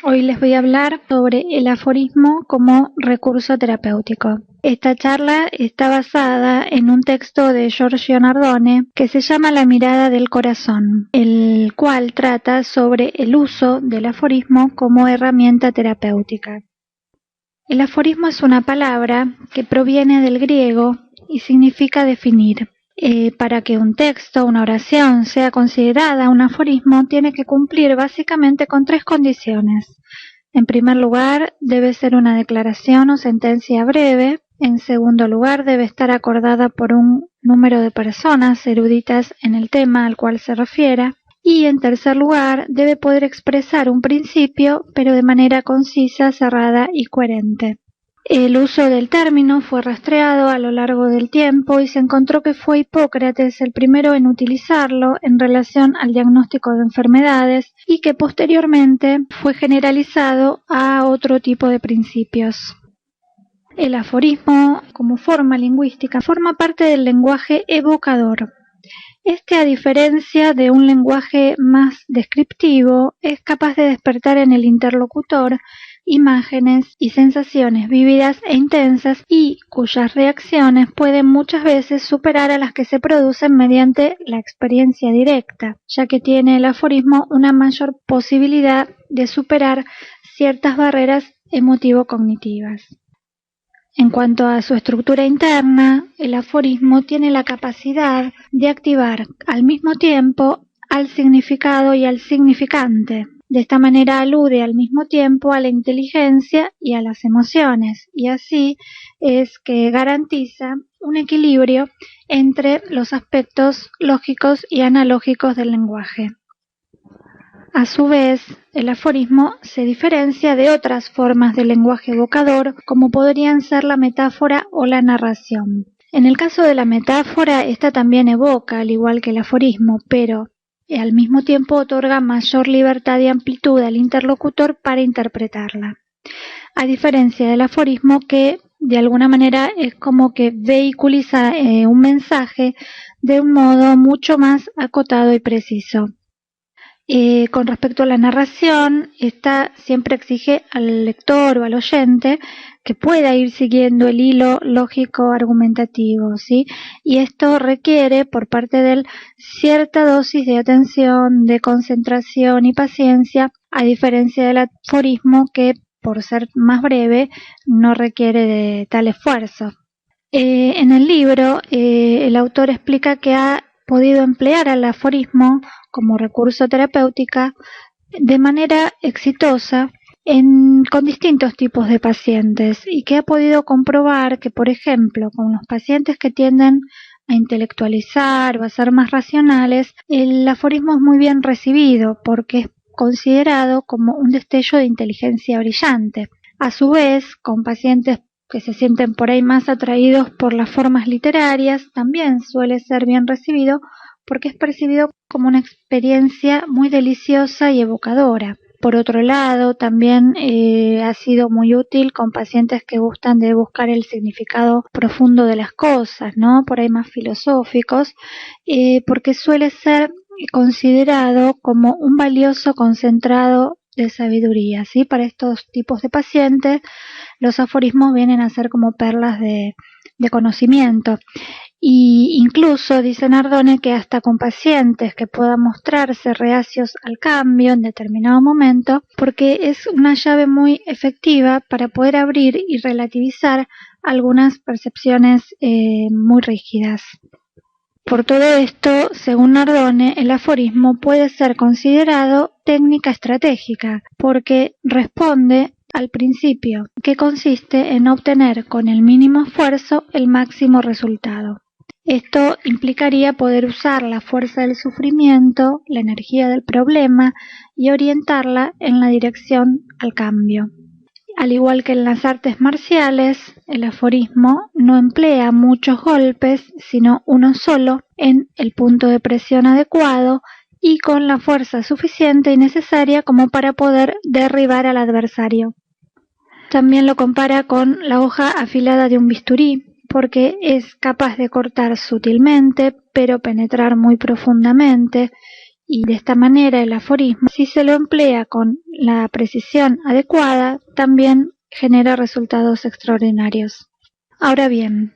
Hoy les voy a hablar sobre el aforismo como recurso terapéutico. Esta charla está basada en un texto de Giorgio Nardone que se llama La mirada del corazón, el cual trata sobre el uso del aforismo como herramienta terapéutica. El aforismo es una palabra que proviene del griego y significa definir. Para que un texto, una oración, sea considerada un aforismo, tiene que cumplir básicamente con 3 condiciones. En primer lugar, debe ser una declaración o sentencia breve. En segundo lugar, debe estar acordada por un número de personas eruditas en el tema al cual se refiera. Y en tercer lugar, debe poder expresar un principio, pero de manera concisa, cerrada y coherente. El uso del término fue rastreado a lo largo del tiempo y se encontró que fue Hipócrates el primero en utilizarlo en relación al diagnóstico de enfermedades y que posteriormente fue generalizado a otro tipo de principios. El aforismo, como forma lingüística, forma parte del lenguaje evocador. A diferencia de un lenguaje más descriptivo, es capaz de despertar en el interlocutor imágenes y sensaciones vívidas e intensas y cuyas reacciones pueden muchas veces superar a las que se producen mediante la experiencia directa, ya que tiene el aforismo una mayor posibilidad de superar ciertas barreras emotivo-cognitivas. En cuanto a su estructura interna, el aforismo tiene la capacidad de activar al mismo tiempo al significado y al significante. De esta manera alude al mismo tiempo a la inteligencia y a las emociones, y así es que garantiza un equilibrio entre los aspectos lógicos y analógicos del lenguaje. A su vez, el aforismo se diferencia de otras formas de lenguaje evocador, como podrían ser la metáfora o la narración. En el caso de la metáfora, esta también evoca, al igual que el aforismo, pero al mismo tiempo otorga mayor libertad y amplitud al interlocutor para interpretarla. A diferencia del aforismo, que de alguna manera es como que vehiculiza un mensaje de un modo mucho más acotado y preciso. Con respecto a la narración, esta siempre exige al lector o al oyente que pueda ir siguiendo el hilo lógico argumentativo, ¿sí? Y esto requiere por parte de él cierta dosis de atención, de concentración y paciencia, a diferencia del aforismo que, por ser más breve, no requiere de tal esfuerzo. En el libro, el autor explica que ha podido emplear al aforismo como recurso terapéutica de manera exitosa con distintos tipos de pacientes y que ha podido comprobar que, por ejemplo, con los pacientes que tienden a intelectualizar o a ser más racionales, el aforismo es muy bien recibido porque es considerado como un destello de inteligencia brillante. A su vez, con pacientes que se sienten por ahí más atraídos por las formas literarias, también suele ser bien recibido porque es percibido como una experiencia muy deliciosa y evocadora. Por otro lado, también ha sido muy útil con pacientes que gustan de buscar el significado profundo de las cosas, ¿no? Por ahí más filosóficos, porque suele ser considerado como un valioso concentrado de sabiduría, ¿sí? Para estos tipos de pacientes, los aforismos vienen a ser como perlas de conocimiento. Y incluso dice Nardone que hasta con pacientes que puedan mostrarse reacios al cambio en determinado momento, porque es una llave muy efectiva para poder abrir y relativizar algunas percepciones muy rígidas. Por todo esto, según Nardone, el aforismo puede ser considerado técnica estratégica, porque responde al principio, que consiste en obtener con el mínimo esfuerzo el máximo resultado. Esto implicaría poder usar la fuerza del sufrimiento, la energía del problema y orientarla en la dirección al cambio. Al igual que en las artes marciales, el aforismo no emplea muchos golpes, sino uno solo en el punto de presión adecuado y con la fuerza suficiente y necesaria como para poder derribar al adversario. También lo compara con la hoja afilada de un bisturí, porque es capaz de cortar sutilmente, pero penetrar muy profundamente, y de esta manera el aforismo, si se lo emplea con la precisión adecuada, también genera resultados extraordinarios. Ahora bien,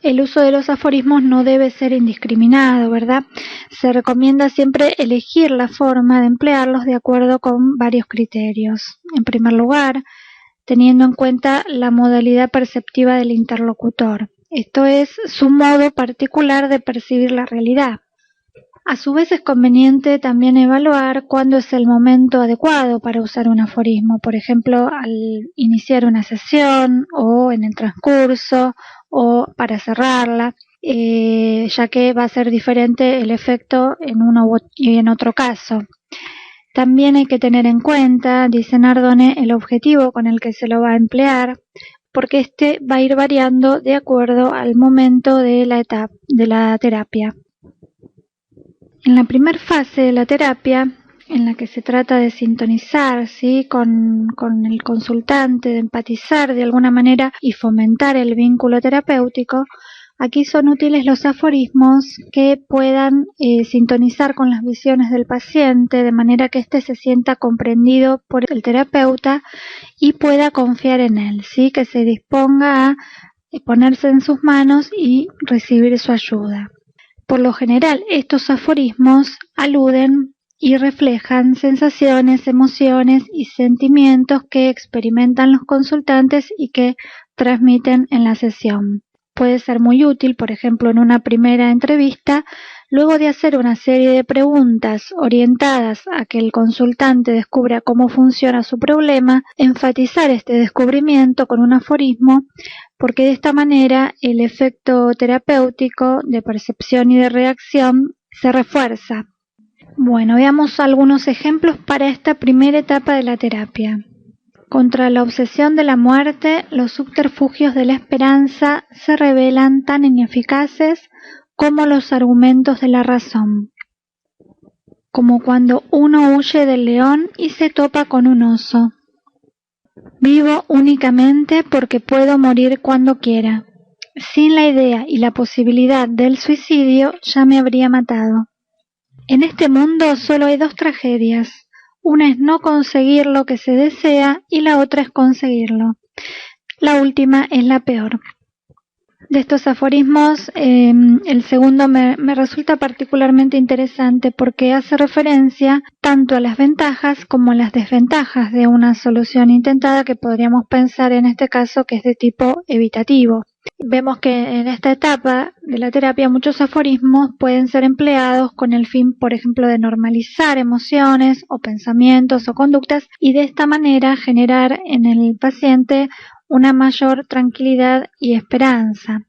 el uso de los aforismos no debe ser indiscriminado, ¿verdad? Se recomienda siempre elegir la forma de emplearlos de acuerdo con varios criterios. En primer lugar, teniendo en cuenta la modalidad perceptiva del interlocutor. Esto es su modo particular de percibir la realidad. A su vez es conveniente también evaluar cuándo es el momento adecuado para usar un aforismo, por ejemplo, al iniciar una sesión o en el transcurso o para cerrarla, ya que va a ser diferente el efecto en uno y en otro caso. También hay que tener en cuenta, dice Nardone, el objetivo con el que se lo va a emplear, porque este va a ir variando de acuerdo al momento de la etapa de la terapia. En la primera fase de la terapia, en la que se trata de sintonizar, ¿sí?, con el consultante, de empatizar de alguna manera y fomentar el vínculo terapéutico, aquí son útiles los aforismos que puedan sintonizar con las visiones del paciente, de manera que éste se sienta comprendido por el terapeuta y pueda confiar en él, ¿sí?, que se disponga a ponerse en sus manos y recibir su ayuda. Por lo general, estos aforismos aluden y reflejan sensaciones, emociones y sentimientos que experimentan los consultantes y que transmiten en la sesión. Puede ser muy útil, por ejemplo, en una primera entrevista, luego de hacer una serie de preguntas orientadas a que el consultante descubra cómo funciona su problema, enfatizar este descubrimiento con un aforismo, porque de esta manera el efecto terapéutico de percepción y de reacción se refuerza. Bueno, veamos algunos ejemplos para esta primera etapa de la terapia. Contra la obsesión de la muerte, los subterfugios de la esperanza se revelan tan ineficaces como los argumentos de la razón. Como cuando uno huye del león y se topa con un oso. Vivo únicamente porque puedo morir cuando quiera. Sin la idea y la posibilidad del suicidio ya me habría matado. En este mundo solo hay dos tragedias. Una es no conseguir lo que se desea y la otra es conseguirlo. La última es la peor. De estos aforismos, el segundo me resulta particularmente interesante porque hace referencia tanto a las ventajas como a las desventajas de una solución intentada, que podríamos pensar en este caso que es de tipo evitativo. Vemos que en esta etapa de la terapia muchos aforismos pueden ser empleados con el fin, por ejemplo, de normalizar emociones o pensamientos o conductas y de esta manera generar en el paciente una mayor tranquilidad y esperanza.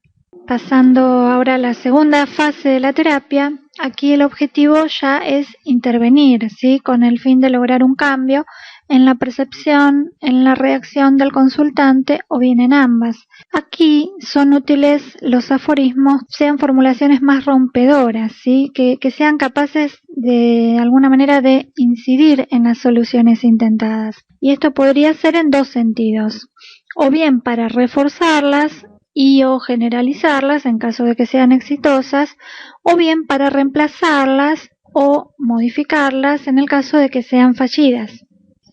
Pasando ahora a la segunda fase de la terapia, aquí el objetivo ya es intervenir, ¿sí?, con el fin de lograr un cambio en la percepción, en la reacción del consultante o bien en ambas. Aquí son útiles los aforismos, sean formulaciones más rompedoras, ¿sí?, que sean capaces de alguna manera de incidir en las soluciones intentadas. Y esto podría ser en dos sentidos, o bien para reforzarlas y o generalizarlas en caso de que sean exitosas, o bien para reemplazarlas o modificarlas en el caso de que sean fallidas.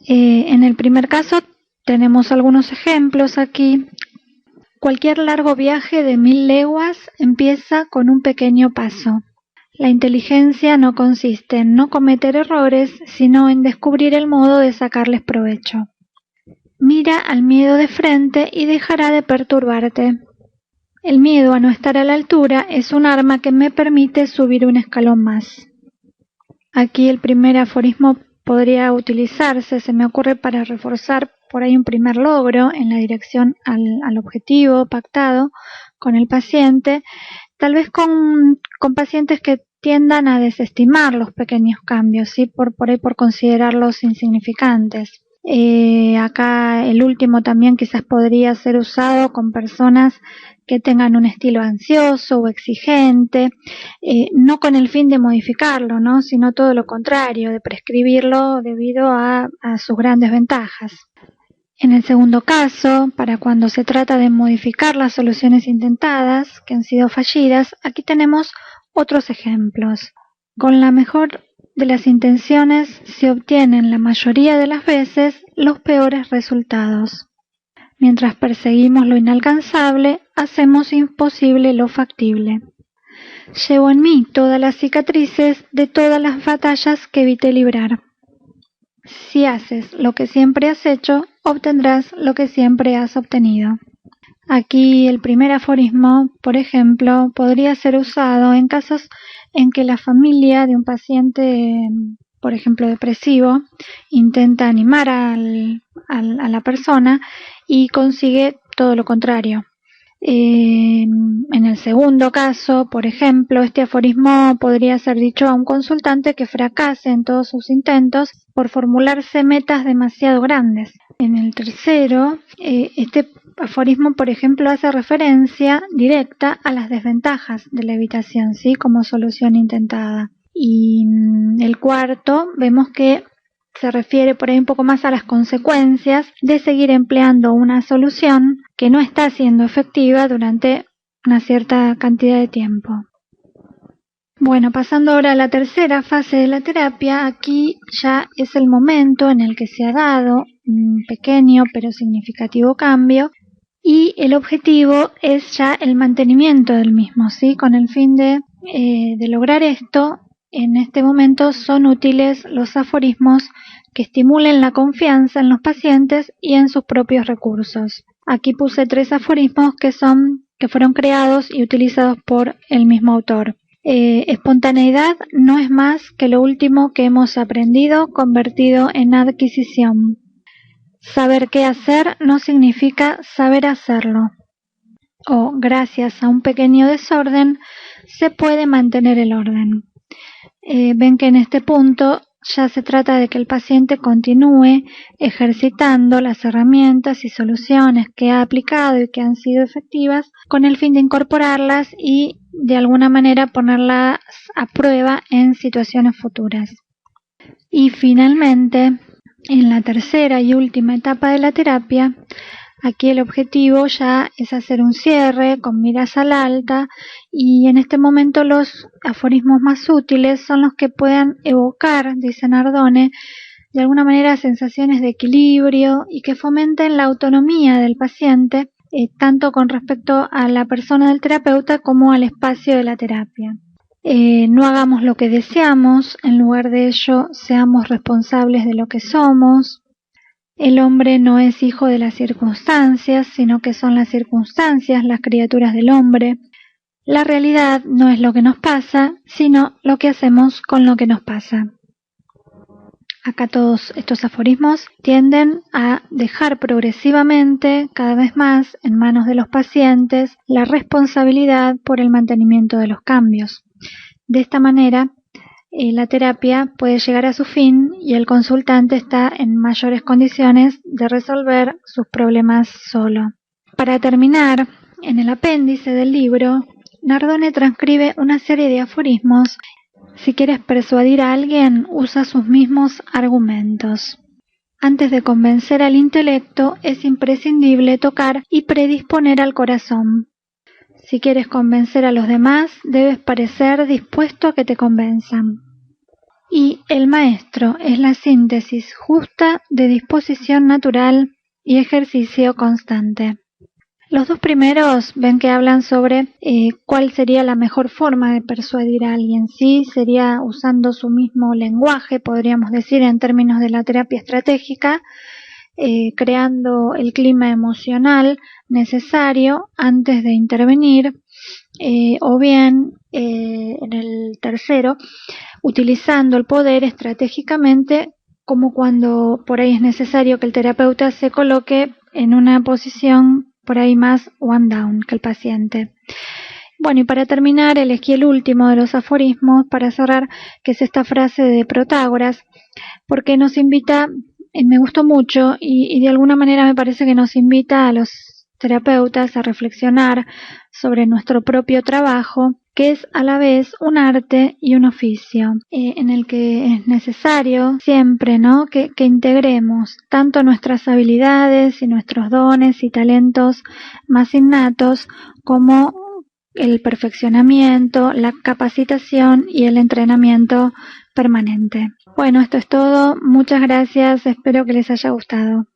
En el primer caso tenemos algunos ejemplos aquí. Cualquier largo viaje de 1000 leguas empieza con un pequeño paso. La inteligencia no consiste en no cometer errores, sino en descubrir el modo de sacarles provecho. Mira al miedo de frente y dejará de perturbarte. El miedo a no estar a la altura es un arma que me permite subir un escalón más. Aquí el primer aforismo podría utilizarse, se me ocurre, para reforzar por ahí un primer logro en la dirección al objetivo pactado con el paciente, tal vez con pacientes que tiendan a desestimar los pequeños cambios, ¿sí?, por ahí por considerarlos insignificantes. Acá el último también quizás podría ser usado con personas que tengan un estilo ansioso o exigente, no con el fin de modificarlo, ¿no?, sino todo lo contrario, de prescribirlo debido a sus grandes ventajas. En el segundo caso, para cuando se trata de modificar las soluciones intentadas que han sido fallidas, aquí tenemos otros ejemplos. Con la mejor de las intenciones se obtienen la mayoría de las veces los peores resultados. Mientras perseguimos lo inalcanzable, hacemos imposible lo factible. Llevo en mí todas las cicatrices de todas las batallas que evité librar. Si haces lo que siempre has hecho, obtendrás lo que siempre has obtenido. Aquí el primer aforismo, por ejemplo, podría ser usado en casos en que la familia de un paciente, por ejemplo, depresivo, intenta animar a la persona y consigue todo lo contrario. En el segundo caso, por ejemplo, este aforismo podría ser dicho a un consultante que fracase en todos sus intentos por formularse metas demasiado grandes. En el tercero, este aforismo, por ejemplo, hace referencia directa a las desventajas de la evitación, ¿sí?, como solución intentada. Y el cuarto, vemos que se refiere por ahí un poco más a las consecuencias de seguir empleando una solución que no está siendo efectiva durante una cierta cantidad de tiempo. Bueno, pasando ahora a la tercera fase de la terapia, aquí ya es el momento en el que se ha dado un pequeño pero significativo cambio y el objetivo es ya el mantenimiento del mismo, ¿sí? Con el fin de lograr esto, en este momento son útiles los aforismos que estimulen la confianza en los pacientes y en sus propios recursos. Aquí puse 3 aforismos que fueron creados y utilizados por el mismo autor. Espontaneidad no es más que lo último que hemos aprendido convertido en adquisición. Saber qué hacer no significa saber hacerlo. O gracias a un pequeño desorden se puede mantener el orden. Ven que en este punto ya se trata de que el paciente continúe ejercitando las herramientas y soluciones que ha aplicado y que han sido efectivas con el fin de incorporarlas y de alguna manera ponerlas a prueba en situaciones futuras. Y finalmente, en la tercera y última etapa de la terapia, aquí el objetivo ya es hacer un cierre con miras al alta y en este momento los aforismos más útiles son los que puedan evocar, dice Nardone, de alguna manera sensaciones de equilibrio y que fomenten la autonomía del paciente, tanto con respecto a la persona del terapeuta como al espacio de la terapia. No hagamos lo que deseamos, en lugar de ello seamos responsables de lo que somos. El hombre no es hijo de las circunstancias, sino que son las circunstancias las criaturas del hombre. La realidad no es lo que nos pasa, sino lo que hacemos con lo que nos pasa. Acá todos estos aforismos tienden a dejar progresivamente, cada vez más, en manos de los pacientes la responsabilidad por el mantenimiento de los cambios. De esta manera, la terapia puede llegar a su fin y el consultante está en mayores condiciones de resolver sus problemas solo. Para terminar, en el apéndice del libro, Nardone transcribe una serie de aforismos. Si quieres persuadir a alguien, usa sus mismos argumentos. Antes de convencer al intelecto, es imprescindible tocar y predisponer al corazón. Si quieres convencer a los demás, debes parecer dispuesto a que te convenzan. Y el maestro es la síntesis justa de disposición natural y ejercicio constante. Los 2 primeros ven que hablan sobre cuál sería la mejor forma de persuadir a alguien. Sí, sería usando su mismo lenguaje, podríamos decir, en términos de la terapia estratégica, creando el clima emocional necesario antes de intervenir, o bien, en el tercero, utilizando el poder estratégicamente, como cuando por ahí es necesario que el terapeuta se coloque en una posición por ahí más one down que el paciente. Bueno, y para terminar, elegí el último de los aforismos para cerrar, que es esta frase de Protágoras, porque nos invita, me gustó mucho y de alguna manera me parece que nos invita a los terapeutas a reflexionar sobre nuestro propio trabajo, que es a la vez un arte y un oficio, en el que es necesario siempre, ¿no?, que integremos tanto nuestras habilidades y nuestros dones y talentos más innatos como el perfeccionamiento, la capacitación y el entrenamiento permanente. Bueno, esto es todo. Muchas gracias. Espero que les haya gustado.